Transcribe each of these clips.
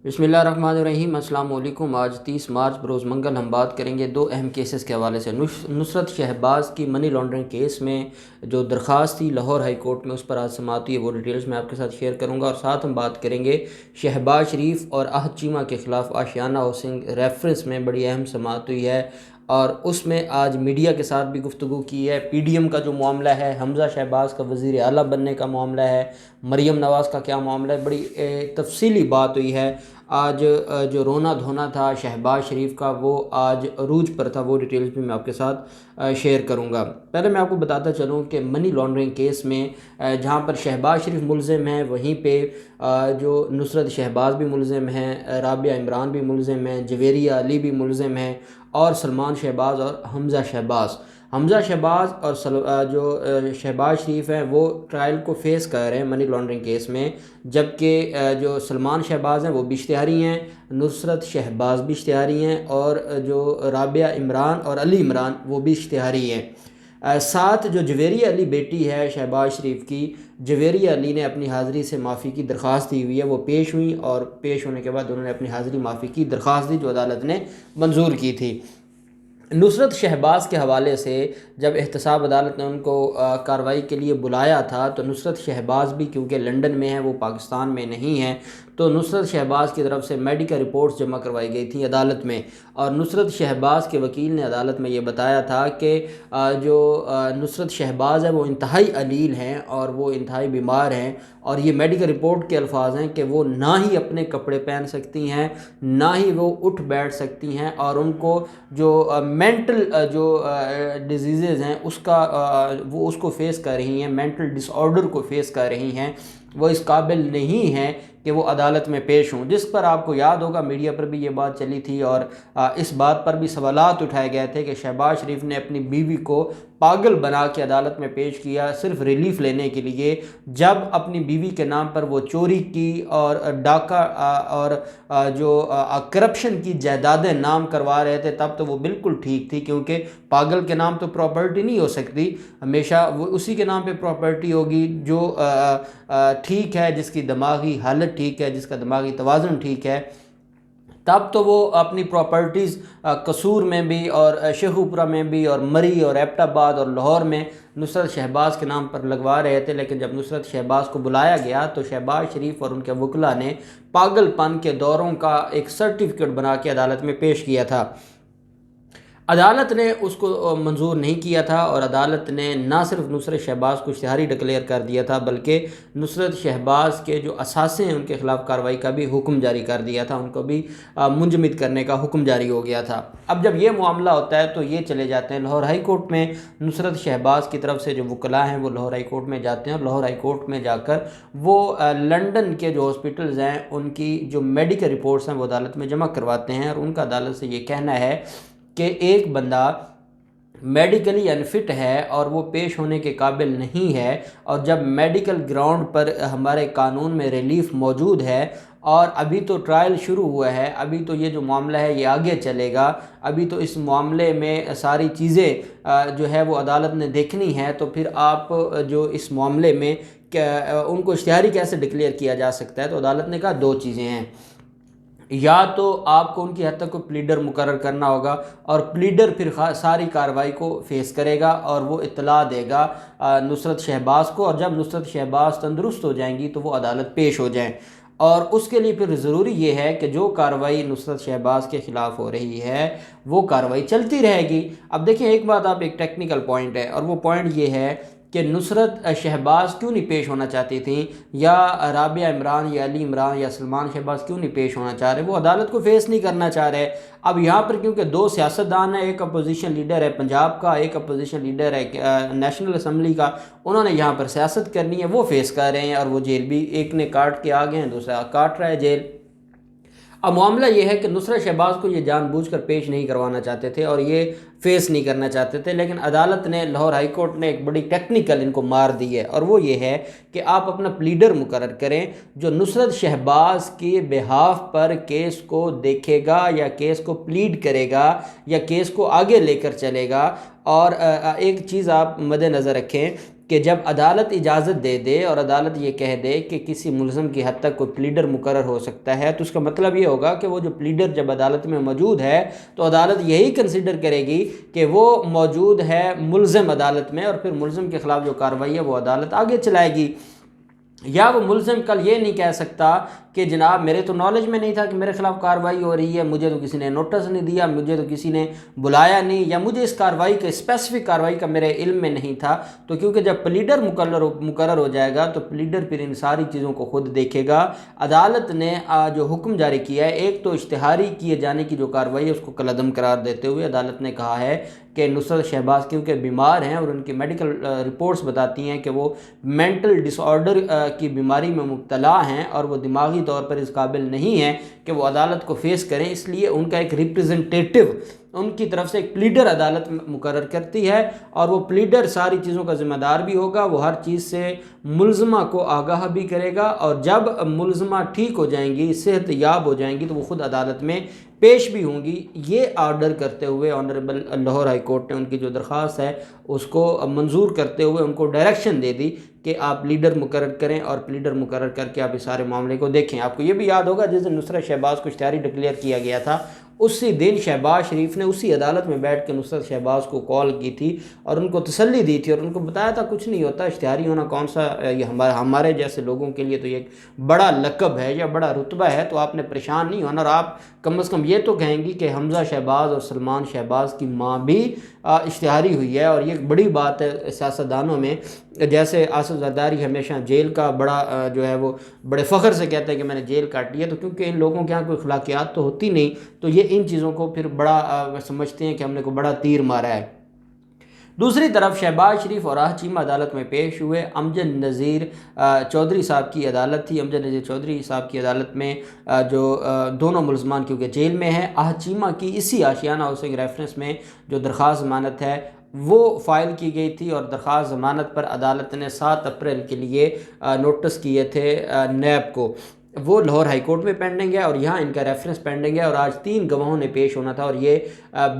बिस्मिल्लाहिर्रहमानिर्रहीम। अस्सलाम वालेकुम। आज 30 मार्च बरोज़ मंगल हम बात करेंगे दो अहम केसेस के हवाले से। नुसरत शहबाज की मनी लॉन्ड्रिंग केस में जो दरख्वास्त थी लाहौर हाई कोर्ट में, उस पर आज समाअत हुई है, वो डिटेल्स मैं आपके साथ शेयर करूंगा। और साथ हम बात करेंगे शहबाज शरीफ और अहद चीमा के ख़िलाफ़ आशियाना हाउसिंग रेफरेंस में बड़ी अहम समाअत हुई है और उसमें आज मीडिया के साथ भी गुफ्तगू की है। PDM का जो मामला है, हमज़ा शहबाज का वज़ीर आला बनने का मामला है, मरीम नवाज़ का क्या मामला है, बड़ी तफसीली बात हुई है। आज जो रोना धोना था शहबाज शरीफ का, वो आज अरूज पर था। वो डिटेल्स भी मैं आपके साथ शेयर करूंगा। पहले मैं आपको बताता चलूं कि मनी लॉन्ड्रिंग केस में जहां पर शहबाज शरीफ मुलज़िम है, वहीं पे जो नुसरत शहबाज भी मुलज़िम हैं, राबिया इमरान भी मुलज़िम हैं, जवेरिया अली भी मुलज़िम हैं, और सलमान शहबाज और हमज़ा शहबाज और जो शहबाज शरीफ हैं वो ट्रायल को फेस कर रहे हैं मनी लॉन्ड्रिंग केस में। जबकि जो सलमान शहबाज हैं वो भी इश्तिहारी हैं, नुसरत शहबाज भी इश्तिहारी हैं, और जो राबिया इमरान और अली इमरान वो भी इश्तिहारी हैं। साथ जो जवेरिया अली बेटी है शहबाज शरीफ की, जवेरिया अली ने अपनी हाज़िरी से माफ़ी की दरख्वास्त दी हुई है। वो पेश हुई और पेश होने के बाद उन्होंने अपनी हाज़िरी माफ़ी की दरख्वास्त दी, जो अदालत ने मंजूर की थी। नुसरत शहबाज के हवाले से जब एहतसाब अदालत ने उनको कार्रवाई के लिए बुलाया था, तो नुसरत शहबाज भी क्योंकि लंदन में है, वो पाकिस्तान में नहीं है, तो नुसरत शहबाज की तरफ से मेडिकल रिपोर्ट्स जमा करवाई गई थी अदालत में। और नुसरत शहबाज के वकील ने अदालत में ये बताया था कि जो नुसरत शहबाज है वो इंतहाई अलील हैं और वो इंतहाई बीमार हैं, और ये मेडिकल रिपोर्ट के अल्फाज हैं कि वो ना ही अपने कपड़े पहन सकती हैं, ना ही वो उठ बैठ सकती हैं, और उनको जो मेंटल जो डिजीज़ हैं वो उसको फेस कर रही हैं, मेंटल डिसऑर्डर को फेस कर रही हैं। वो इस काबिल नहीं हैं कि वो अदालत में पेश हों, जिस पर आपको याद होगा मीडिया पर भी ये बात चली थी और इस बात पर भी सवालात उठाए गए थे कि शहबाज शरीफ ने अपनी बीवी को पागल बना के अदालत में पेश किया सिर्फ रिलीफ लेने के लिए। जब अपनी बीवी के नाम पर वो चोरी की और डाका और जो करप्शन की जायदादें नाम करवा रहे थे, तब तो वो बिल्कुल ठीक थी, क्योंकि पागल के नाम तो प्रॉपर्टी नहीं हो सकती, हमेशा वो उसी के नाम पे प्रॉपर्टी होगी जो ठीक है, जिसकी दिमागी हालत ठीक है, जिसका दिमागी तवाज़ुन ठीक है। तब तो वो अपनी प्रॉपर्टीज़ कसूर में भी और शेखुपुरा में भी और मरी और एबटाबाद और लाहौर में नुसरत शहबाज के नाम पर लगवा रहे थे। लेकिन जब नुसरत शहबाज को बुलाया गया तो शहबाज शरीफ और उनके वकला ने पागलपन के दौरों का एक सर्टिफिकेट बना के अदालत में पेश किया था। अदालत ने उसको मंजूर नहीं किया था और अदालत ने ना सिर्फ नुसरत शहबाज को इश्तिहारी डिक्लेयर कर दिया था, बल्कि नुसरत शहबाज के जो असासे हैं उनके ख़िलाफ़ कार्रवाई का भी हुक्म जारी कर दिया था, उनको भी मुंजमद करने का हुक्म जारी हो गया था। अब जब ये मामला होता है तो ये चले जाते हैं लाहौर हाई कोर्ट में। नुसरत शहबाज की तरफ से जो वकला हैं वो लाहौर हाई कोर्ट में जाते हैं और लाहौर हाई कोर्ट में जाकर वो लंदन के जो हॉस्पिटल्स हैं उनकी जो मेडिकल रिपोर्ट्स हैं वो अदालत में जमा करवाते हैं। और उनका अदालत से ये कहना है कि एक बंदा मेडिकली अनफिट है और वो पेश होने के काबिल नहीं है, और जब मेडिकल ग्राउंड पर हमारे कानून में रिलीफ मौजूद है और अभी तो ट्रायल शुरू हुआ है, अभी तो ये जो मामला है ये आगे चलेगा, अभी तो इस मामले में सारी चीज़ें जो है वो अदालत ने देखनी है, तो फिर आप जो इस मामले में उनको इश्तिहारी कैसे डिक्लेयर किया जा सकता है। तो अदालत ने कहा दो चीज़ें हैं, या तो आपको उनकी हद तक को प्लीडर मुकर्रर करना होगा और प्लीडर फिर सारी कार्रवाई को फेस करेगा और वो इत्तला देगा नुसरत शहबाज को, और जब नुसरत शहबाज तंदुरुस्त हो जाएंगी तो वो अदालत पेश हो जाएं। और उसके लिए फिर ज़रूरी ये है कि जो कार्रवाई नुसरत शहबाज के ख़िलाफ़ हो रही है वो कार्रवाई चलती रहेगी। अब देखिए एक बात, आप एक टेक्निकल पॉइंट है, और वो पॉइंट ये है कि नुसरत शहबाज क्यों नहीं पेश होना चाहती थी, या राबिया इमरान या अली इमरान या सलमान शहबाज क्यों नहीं पेश होना चाह रहे, वो अदालत को फेस नहीं करना चाह रहे। अब यहाँ पर क्योंकि दो सियासतदान हैं, एक अपोजिशन लीडर है पंजाब का, एक अपोजिशन लीडर है नेशनल असम्बली का, उन्होंने यहाँ पर सियासत करनी है, वो फेस कर रहे हैं और वो जेल भी, एक ने काट के आ गए हैं, दूसरा काट रहा है जेल। अब मामला ये है कि नुसरत शहबाज को ये जानबूझकर पेश नहीं करवाना चाहते थे और ये फेस नहीं करना चाहते थे, लेकिन अदालत ने, लाहौर हाई कोर्ट ने एक बड़ी टेक्निकल इनको मार दी है, और वो ये है कि आप अपना प्लीडर मुकर्रर करें जो नुसरत शहबाज के बिहाफ पर केस को देखेगा या केस को प्लीड करेगा या केस को आगे लेकर चलेगा। और एक चीज़ आप मद्देनज़र रखें کہ جب عدالت اجازت دے دے اور عدالت یہ کہہ دے کہ کسی ملزم کی حد تک کوئی پلیڈر مقرر ہو سکتا ہے، تو اس کا مطلب یہ ہوگا کہ وہ جو پلیڈر جب عدالت میں موجود ہے تو عدالت یہی کنسیڈر کرے گی کہ وہ موجود ہے ملزم عدالت میں، اور پھر ملزم کے خلاف جو کارروائی ہے وہ عدالت آگے چلائے گی۔ یا وہ ملزم کل یہ نہیں کہہ سکتا کہ جناب میرے تو نالج میں نہیں تھا کہ میرے خلاف کارروائی ہو رہی ہے، مجھے تو کسی نے نوٹس نہیں دیا، مجھے تو کسی نے بلایا نہیں، یا مجھے اس کارروائی کا اسپیسیفک کارروائی کا میرے علم میں نہیں تھا۔ تو کیونکہ جب پلیڈر مقرر ہو جائے گا تو پلیڈر پھر ان ساری چیزوں کو خود دیکھے گا۔ عدالت نے جو حکم جاری کیا ہے، ایک تو اشتہاری کیے جانے کی جو کارروائی ہے اس کو کالعدم قرار دیتے ہوئے عدالت نے کہا ہے کہ نصرت شہباز کیونکہ بیمار ہیں اور ان کی میڈیکل رپورٹس بتاتی ہیں کہ وہ مینٹل ڈس آرڈر کی بیماری میں مبتلا ہیں اور وہ دماغی طور پر اس قابل نہیں ہیں کہ وہ عدالت کو فیس کریں، اس لیے ان کا ایک ریپریزنٹیٹو ان کی طرف سے ایک پلیڈر عدالت مقرر کرتی ہے، اور وہ پلیڈر ساری چیزوں کا ذمہ دار بھی ہوگا، وہ ہر چیز سے ملزمہ کو آگاہ بھی کرے گا، اور جب ملزمہ ٹھیک ہو جائیں گی، صحت یاب ہو جائیں گی، تو وہ خود عدالت میں پیش بھی ہوں گی۔ یہ آرڈر کرتے ہوئے آنریبل لاہور ہائی کورٹ نے ان کی جو درخواست ہے اس کو منظور کرتے ہوئے ان کو ڈائریکشن دے دی کہ آپ لیڈر مقرر کریں، اور لیڈر مقرر کر کے آپ اس سارے معاملے کو دیکھیں۔ آپ کو یہ بھی یاد ہوگا جس دن نصرت شہباز کو اشتہاری ڈکلیئر کیا گیا تھا، اسی دن شہباز شریف نے اسی عدالت میں بیٹھ کے نصرت شہباز کو کال کی تھی اور ان کو تسلی دی تھی اور ان کو بتایا تھا کچھ نہیں ہوتا، اشتہاری ہونا کون سا، یہ ہمارے جیسے لوگوں کے لیے تو یہ ایک بڑا لقب ہے یا بڑا رتبہ ہے، تو آپ نے پریشان نہیں ہونا، اور آپ کم از کم یہ تو کہیں گی کہ حمزہ شہباز اور سلمان شہباز کی ماں بھی اشتہاری ہوئی ہے، اور یہ ایک بڑی بات ہے سیاستدانوں میں۔ جیسے آصف زرداری ہمیشہ جیل کا بڑا جو ہے وہ بڑے فخر سے کہتے ہیں کہ میں نے جیل کاٹی ہے، تو کیونکہ ان لوگوں کے یہاں کوئی اخلاقیات تو ہوتی نہیں، تو یہ ان چیزوں کو پھر بڑا سمجھتے ہیں کہ ہم نے کوئی بڑا تیر مارا ہے۔ دوسری طرف شہباز شریف اور چیمہ عدالت میں پیش ہوئے۔ امجد نذیر چودھری صاحب کی عدالت تھی، امجد نذیر چودھری صاحب کی عدالت میں جو دونوں ملزمان کیونکہ جیل میں ہیں، چیمہ کی اسی آشیانہ ہاؤسنگ ریفرنس میں جو درخواست ضمانت ہے وہ فائل کی گئی تھی، اور درخواست ضمانت پر عدالت نے 7 اپریل کے لیے نوٹس کیے تھے نیب کو، وہ لاہور ہائی کورٹ میں پینڈنگ ہے اور یہاں ان کا ریفرنس پینڈنگ ہے، اور آج 3 گواہوں نے پیش ہونا تھا، اور یہ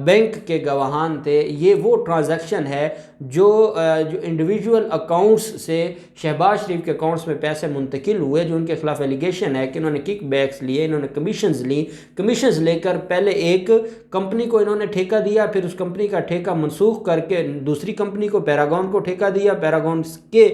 بینک کے گواہان تھے۔ یہ وہ ٹرانزیکشن ہے جو انڈیویجول اکاؤنٹس سے شہباز شریف کے اکاؤنٹس میں پیسے منتقل ہوئے، جو ان کے خلاف ایلیگیشن ہے کہ انہوں نے کک بیکس لیے، انہوں نے کمیشنز لی، کمیشنز لے کر پہلے ایک کمپنی کو انہوں نے ٹھیکہ دیا، پھر اس کمپنی کا ٹھیکہ منسوخ کر کے دوسری کمپنی کو پیراگون کو ٹھیکہ دیا، پیراگون کے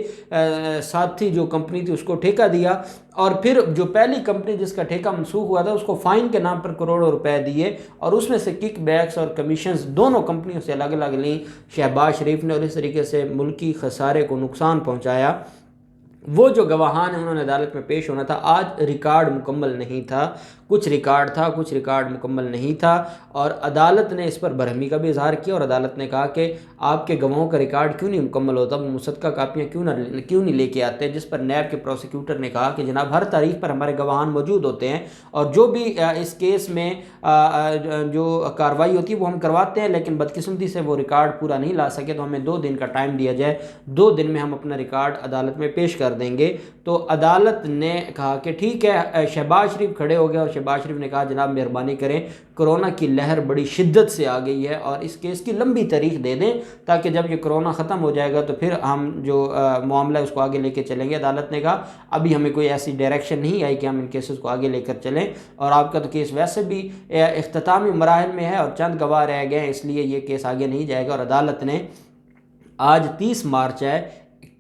ساتھی جو کمپنی تھی اس کو ٹھیکہ دیا، اور پھر جو پہلی کمپنی جس کا ٹھیکہ منسوخ ہوا تھا اس کو فائن کے نام پر کروڑوں روپے دیے، اور اس میں سے کک بیکس اور کمیشنز دونوں کمپنیوں سے الگ الگ لیں شہباز شریف نے، اور اس طریقے سے ملکی خسارے کو نقصان پہنچایا۔ وہ جو گواہان ہیں انہوں نے عدالت میں پیش ہونا تھا، آج ریکارڈ مکمل نہیں تھا، کچھ ریکارڈ تھا، کچھ ریکارڈ مکمل نہیں تھا، اور عدالت نے اس پر برہمی کا بھی اظہار کیا، اور عدالت نے کہا کہ آپ کے گواہوں کا ریکارڈ کیوں نہیں مکمل ہوتا، وہ مصدقہ کاپیاں کیوں نہیں لے کے آتے، جس پر نیب کے پروسیکیوٹر نے کہا کہ جناب ہر تاریخ پر ہمارے گواہان موجود ہوتے ہیں، اور جو بھی اس کیس میں جو کارروائی ہوتی ہے وہ ہم کرواتے ہیں، لیکن بدقسمتی سے وہ ریکارڈ پورا نہیں لا سکے، تو ہمیں 2 دن کا ٹائم دیا جائے، 2 دن میں ہم اپنا ریکارڈ عدالت میں پیش کر دیں گے۔ تو عدالت نے کہا کہ ٹھیک ہے، شہباز شریف کھڑے ہو گئے، اور شہباز شریف نے کہا جناب مہربانی کریں، کرونا کی لہر بڑی شدت سے آ گئی ہے، اور اس کیس کی لمبی تاریخ دے دیں تاکہ جب یہ کرونا ختم ہو جائے گا تو پھر ہم جو معاملہ ہے اس کو آگے لے کے چلیں گے۔ عدالت نے کہا ابھی ہمیں کوئی ایسی ڈائریکشن نہیں آئی کہ ہم ان کیسز کو آگے لے کر چلیں، اور آپ کا تو کیس ویسے بھی اختتامی مراحل میں ہے اور چند گواہ رہ گئے ہیں، اس لیے یہ کیس آگے نہیں جائے گا۔ اور عدالت نے آج 30 مارچ ہے،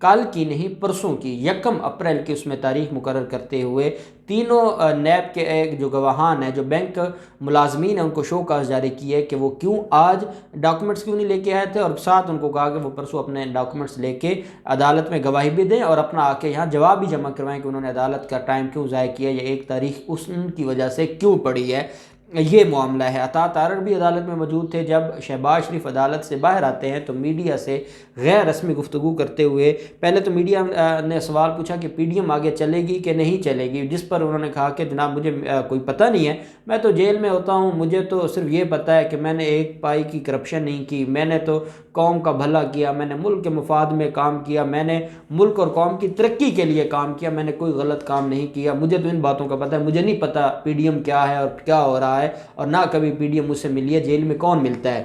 کل کی نہیں پرسوں کی 1 اپریل کی اس میں تاریخ مقرر کرتے ہوئے تینوں نیب کے ایک جو گواہان ہیں جو بینک ملازمین ہیں ان کو شو کاز جاری کی ہے کہ وہ کیوں آج ڈاکومنٹس کیوں نہیں لے کے آئے تھے، اور ساتھ ان کو کہا کہ وہ پرسوں اپنے ڈاکومنٹس لے کے عدالت میں گواہی بھی دیں اور اپنا آ کے یہاں جواب بھی جمع کروائیں کہ انہوں نے عدالت کا ٹائم کیوں ضائع کیا، یا ایک تاریخ ان کی وجہ سے کیوں پڑی ہے، یہ معاملہ ہے۔ عطا تارڑ بھی عدالت میں موجود تھے۔ جب شہباز شریف عدالت سے باہر آتے ہیں تو میڈیا سے غیر رسمی گفتگو کرتے ہوئے پہلے تو میڈیا نے سوال پوچھا کہ پی ڈی ایم آگے چلے گی کہ نہیں چلے گی، جس پر انہوں نے کہا کہ جناب مجھے کوئی پتہ نہیں ہے، میں تو جیل میں ہوتا ہوں، مجھے تو صرف یہ پتہ ہے کہ میں نے ایک پائی کی کرپشن نہیں کی، میں نے تو قوم کا بھلا کیا، میں نے ملک کے مفاد میں کام کیا، میں نے ملک اور قوم کی ترقی کے لیے کام کیا، میں نے کوئی غلط کام نہیں کیا، مجھے تو ان باتوں کا پتہ ہے، مجھے نہیں پتہ پی ڈی ایم کیا ہے اور کیا ہو رہا ہے، اور نہ کبھی پی ڈی ایم مجھ سے ملی ہے، جیل میں کون ملتا ہے۔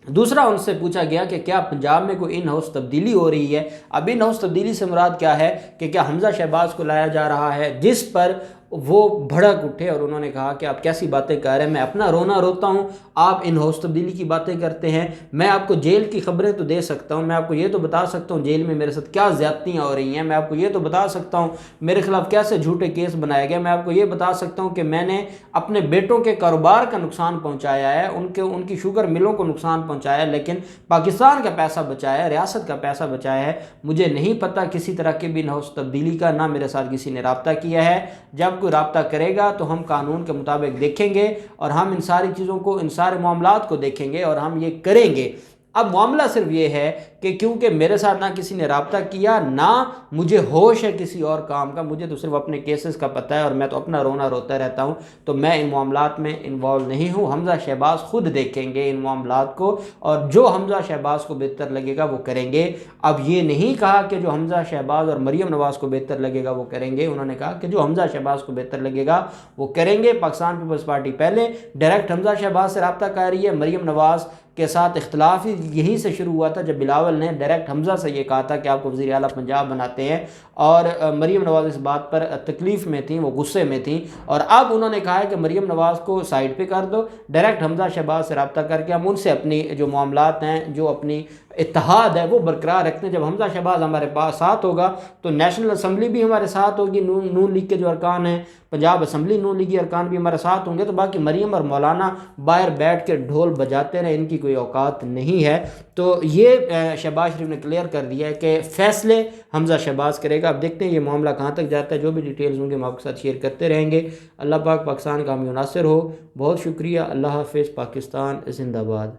दूसरा उनसे पूछा गया कि क्या पंजाब में कोई इन हाउस तब्दीली हो रही है। अब इन हाउस तब्दीली से मुराद क्या है कि क्या हमज़ा शहबाज को लाया जा रहा है, जिस पर वो भड़क उठे और उन्होंने कहा कि आप कैसी बातें कर रहे हैं, मैं अपना रोना रोता हूँ, आप इन हाउस तब्दीली की बातें करते हैं। मैं आपको जेल की खबरें तो दे सकता हूँ, मैं आपको ये तो बता सकता हूँ जेल में मेरे साथ क्या ज़्यादतियाँ हो रही हैं, मैं आपको ये तो बता सकता हूँ मेरे खिलाफ़ कैसे झूठे केस बनाए गए, मैं आपको ये बता सकता हूँ कि मैंने अपने बेटों के कारोबार का नुकसान पहुँचाया है, उनकी शुगर मिलों को नुकसान पहुँचाया है, लेकिन पाकिस्तान का पैसा बचाया है, रियासत का पैसा बचाया है। मुझे नहीं पता किसी तरह के भी इन हाउस तब्दीली का, ना मेरे साथ किसी ने रब्ता किया है। जब कोई रब्ता करेगा तो हम कानून के मुताबिक देखेंगे और हम इन सारी चीज़ों को, इन सारे मामलात को देखेंगे और हम ये करेंगे। अब मामला सिर्फ ये है कि क्योंकि मेरे साथ ना किसी ने रब्ता किया, ना मुझे होश है किसी और काम का, मुझे तो सिर्फ अपने केसेस का पता है और मैं तो अपना रोना रोता रहता हूँ, तो मैं इन मामलात में इन्वॉल्व नहीं हूँ। हमज़ा शहबाज खुद देखेंगे इन मामलात को और जो हमज़ा शहबाज को बेहतर लगेगा वो करेंगे। अब ये नहीं कहा कि जो हमज़ा शहबाज और मरीम नवाज़ को बेहतर लगेगा वो करेंगे, उन्होंने कहा कि जो हमज़ा शहबाज को बेहतर लगेगा वो करेंगे। पाकिस्तान पीपल्स पार्टी पहले डायरेक्ट हमज़ा शहबाज से रब्ता कर रही है। मरीम नवाज़ के साथ इख्तलाफ ही यहीं से शुरू हुआ था जब बिलावल ने डायरेक्ट हमज़ा से ये कहा था कि आपको वज़ीर आला पंजाब बनाते हैं, और मरीम नवाज़ इस बात पर तकलीफ़ में थी, वो गुस्से में थी, और अब उन्होंने कहा है कि मरीम नवाज़ को साइड पे कर दो, डायरेक्ट हमज़ा शहबाज से रब्ता करके हम उनसे अपनी जो मामलात हैं, जो अपनी इत्तेहाद है वो बरकरार रखते हैं। जब हमज़ा शहबाज हमारे पास साथ होगा तो नेशनल असम्बली भी हमारे साथ होगी, नून लीग के जो अरकान हैं, पंजाब असम्बली नून लीगी अरकान भी हमारे साथ होंगे, तो बाकी मरीम और मौलाना बाहर बैठ के ढोल बजाते रहे, इनकी कोई औकात नहीं है। तो ये शहबाज शरीफ ने क्लियर कर दिया है कि फ़ैसले हमज़ा शहबाज करेगा। अब देखते हैं ये मामला कहाँ तक जाता है, जो भी डिटेल्स होंगे हम आपके साथ शेयर करते रहेंगे। अल्लाह पाक पाकिस्तान का हामी नासिर हो। बहुत शुक्रिया। अल्लाह हाफ़िज़। पाकिस्तान जिंदाबाद।